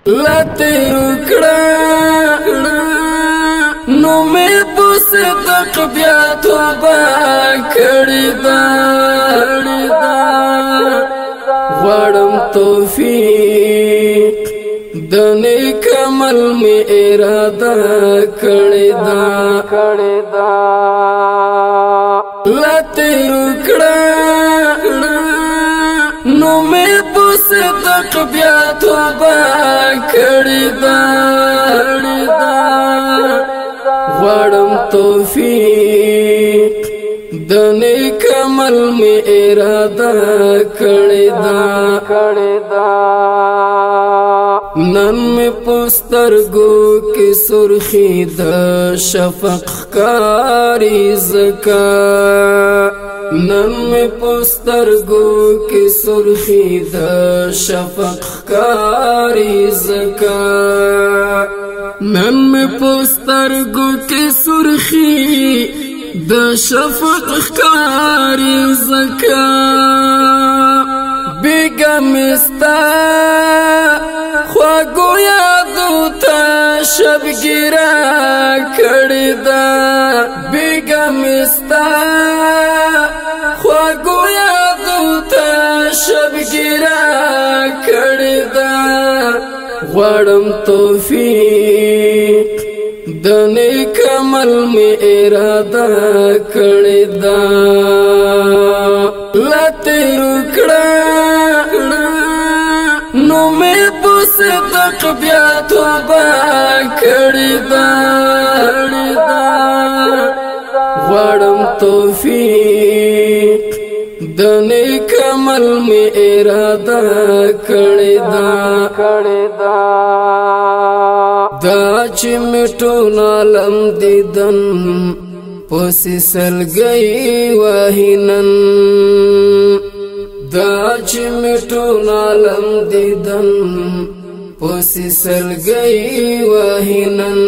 لته وکړه نو مې په صدق بیا توبه کړې ده غواړم توفیق د نیک عمل مې اراده کړې ده لته وکړه نو مې په صدق بیا توبه کړې ده غواړم توفیق د نیک عمل مې اراده کړې ده نن مې په سترګو کې سرخي د شفق ښکاري زکا نن مې په سترګو کې سرخي د شفق ښکاري زکا نن مې په سترګو کې سرخي د شفق ښکاري زکا بیګا مستا خواږو یادو ته شبګیره کړې ده بیګا مستا خواږو یادو ته شبګیره کړې ده غواړم توفیق د نیک عمل مې اراده کړې ده لته وکړه نو مې په صدق بیا توبه کړې ده غواړم توفیق د نیک عمل مې اراده کړې ده دا چې مټون عالم دیدن پوسی سلګي وهینن دا چې مټون عالم دیدن پوسی سلګي وهینن